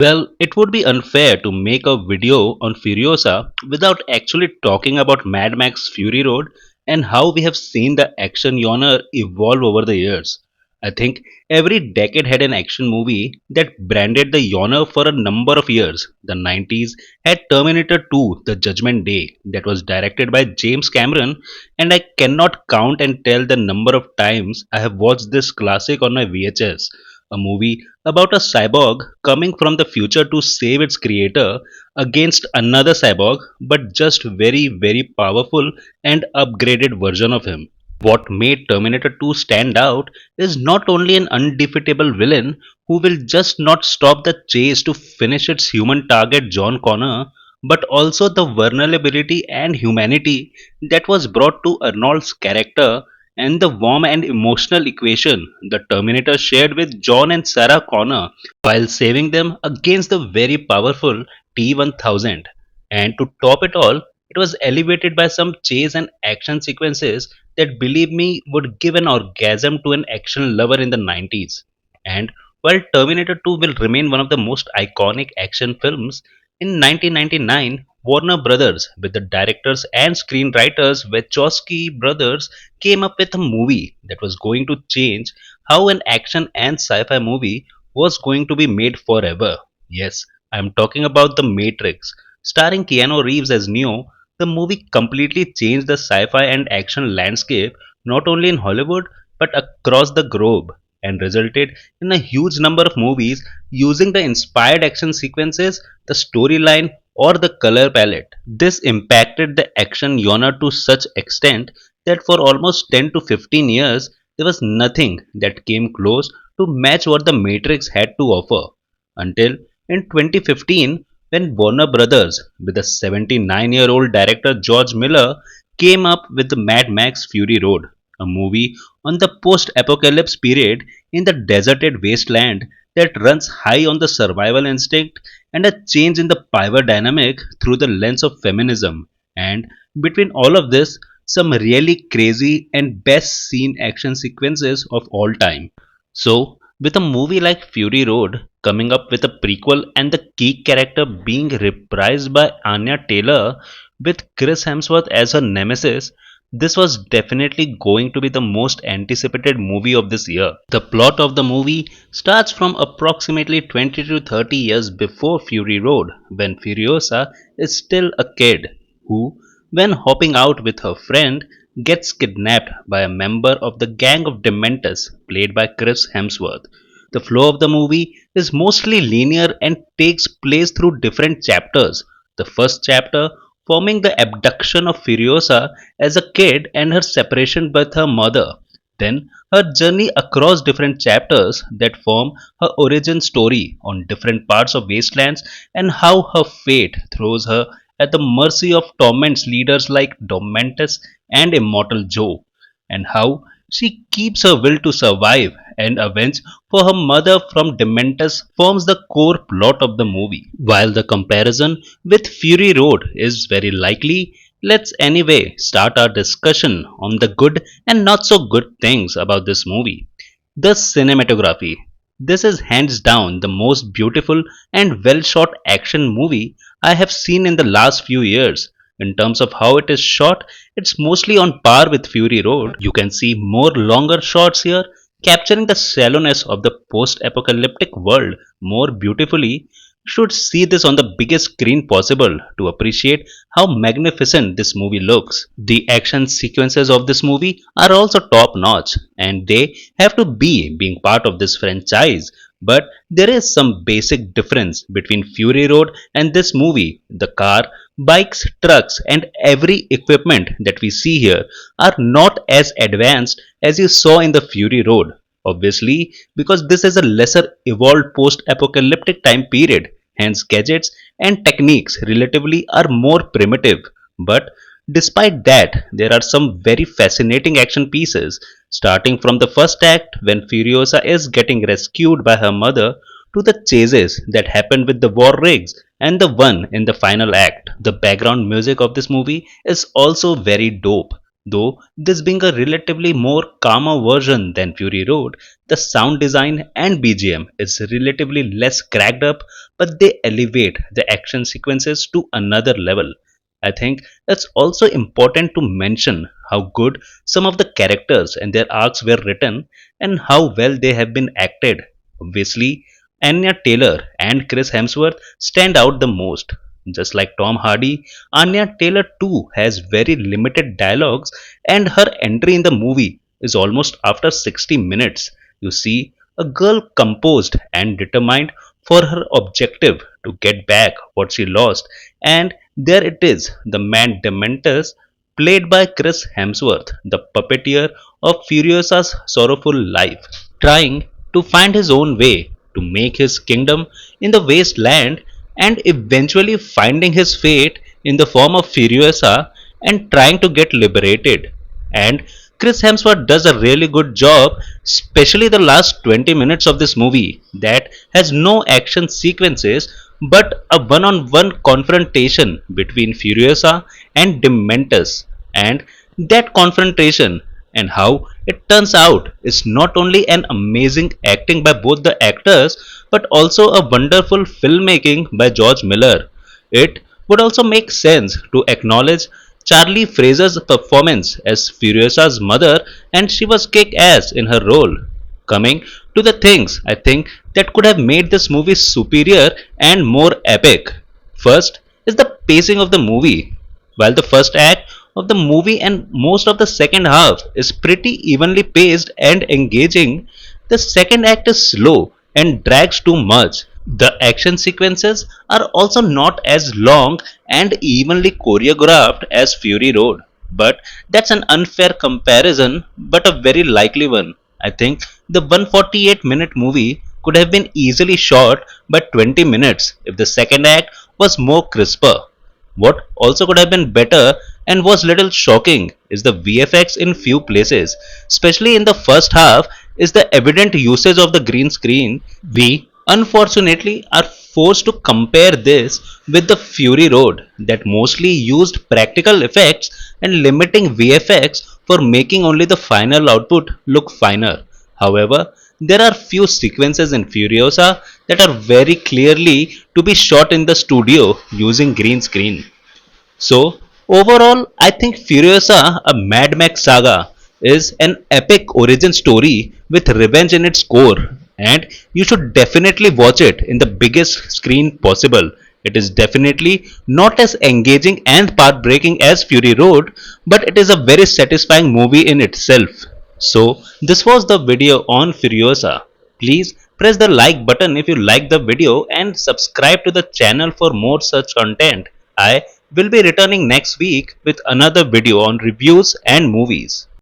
Well, it would be unfair to make a video on Furiosa without actually talking about Mad Max Fury Road and how we have seen the action genre evolve over the years. I think every decade had an action movie that branded the genre for a number of years. The 90s had Terminator 2, The Judgment Day, that was directed by James Cameron, and I cannot count and tell the number of times I have watched this classic on my VHS, a movie about a cyborg coming from the future to save its creator against another cyborg, but just very powerful and upgraded version of him. What made Terminator 2 stand out is not only an undefeatable villain who will just not stop the chase to finish its human target John Connor, but also the vulnerability and humanity that was brought to Arnold's character and the warm and emotional equation the Terminator shared with John and Sarah Connor while saving them against the very powerful T-1000. And to top it all, it was elevated by some chase and action sequences that, believe me, would give an orgasm to an action lover in the 90s. And while Terminator 2 will remain one of the most iconic action films, in 1999, Warner Brothers, with the directors and screenwriters Wachowski brothers, came up with a movie that was going to change how an action and sci fi movie was going to be made forever. Yes, I am talking about The Matrix. Starring Keanu Reeves as Neo, the movie completely changed the sci fi and action landscape not only in Hollywood but across the globe and resulted in a huge number of movies using the inspired action sequences, the storyline, or the color palette. This impacted the action genre to such extent that for almost 10 to 15 years there was nothing that came close to match what the Matrix had to offer. Until in 2015, when Warner Brothers, with a 79-year-old director George Miller, came up with the Mad Max Fury Road, a movie on the post apocalypse period in the deserted wasteland that runs high on the survival instinct and a change in the power dynamic through the lens of feminism. And between all of this, some really crazy and best seen action sequences of all time. So, with a movie like Fury Road coming up with a prequel and the key character being reprised by Anya Taylor with Chris Hemsworth as her nemesis, this was definitely going to be the most anticipated movie of this year. The plot of the movie starts from approximately 20 to 30 years before Fury Road, when Furiosa is still a kid who, when hopping out with her friend, gets kidnapped by a member of the gang of Dementors, played by Chris Hemsworth. The flow of the movie is mostly linear and takes place through different chapters. The first chapter forming the abduction of Furiosa as a kid and her separation with her mother. Then her journey across different chapters that form her origin story on different parts of Wastelands and how her fate throws her at the mercy of Torment's leaders like Domentus and Immortal Joe, and how she keeps her will to survive and avenge for her mother from Dementus forms the core plot of the movie. While the comparison with Fury Road is very likely, let's anyway start our discussion on the good and not so good things about this movie. The cinematography. This is hands down the most beautiful and well shot action movie I have seen in the last few years. In terms of how it is shot, it's mostly on par with Fury Road. You can see more longer shots here, capturing the shallowness of the post apocalyptic world more beautifully. You should see this on the biggest screen possible to appreciate how magnificent this movie looks. The action sequences of this movie are also top notch and they have to be being part of this franchise. But there is some basic difference between Fury Road and this movie. The car, bikes, trucks, and every equipment that we see here are not as advanced as you saw in the Fury Road. Obviously, because this is a lesser evolved post apocalyptic time period, hence, gadgets and techniques relatively are more primitive. But despite that, there are some very fascinating action pieces, starting from the first act when Furiosa is getting rescued by her mother to the chases that happen with the war rigs and the one in the final act. The background music of this movie is also very dope. Though this being a relatively more calmer version than Fury Road, the sound design and BGM is relatively less cracked up, but they elevate the action sequences to another level. I think it's also important to mention how good some of the characters and their arcs were written and how well they have been acted. Obviously, Anya Taylor and Chris Hemsworth stand out the most. Just like Tom Hardy, Anya Taylor too has very limited dialogues, and her entry in the movie is almost after 60 minutes. You see a girl composed and determined for her objective to get back what she lost, and there it is, the man Dementus, played by Chris Hemsworth, the puppeteer of Furiosa's sorrowful life, trying to find his own way to make his kingdom in the wasteland and eventually finding his fate in the form of Furiosa and trying to get liberated. And Chris Hemsworth does a really good job, especially the last 20 minutes of this movie that has no action sequences but a one on one confrontation between Furiosa and Dementus. And that confrontation and how it turns out is not only an amazing acting by both the actors but also a wonderful filmmaking by George Miller. It would also make sense to acknowledge Charlie Fraser's performance as Furiosa's mother, and she was kick ass in her role. Coming to the things I think that could have made this movie superior and more epic. First is the pacing of the movie. While the first act of the movie and most of the second half is pretty evenly paced and engaging, the second act is slow and drags too much. The action sequences are also not as long and evenly choreographed as Fury Road, but that's an unfair comparison, but a very likely one. I think the 148-minute movie could have been easily shot by 20 minutes if the second act was more crisper. What also could have been better and was little shocking is the VFX in few places, especially in the first half, is the evident usage of the green screen. We unfortunately are forced to compare this with the Fury Road that mostly used practical effects and limiting VFX for making only the final output look finer. However, there are few sequences in Furiosa that are very clearly to be shot in the studio using green screen. So, overall, I think Furiosa, a Mad Max Saga, is an epic origin story with revenge in its core, and you should definitely watch it in the biggest screen possible. It is definitely not as engaging and path breaking as Fury Road, but it is a very satisfying movie in itself. So, this was the video on Furiosa. Please press the like button if you like the video and subscribe to the channel for more such content. I will be returning next week with another video on reviews and movies.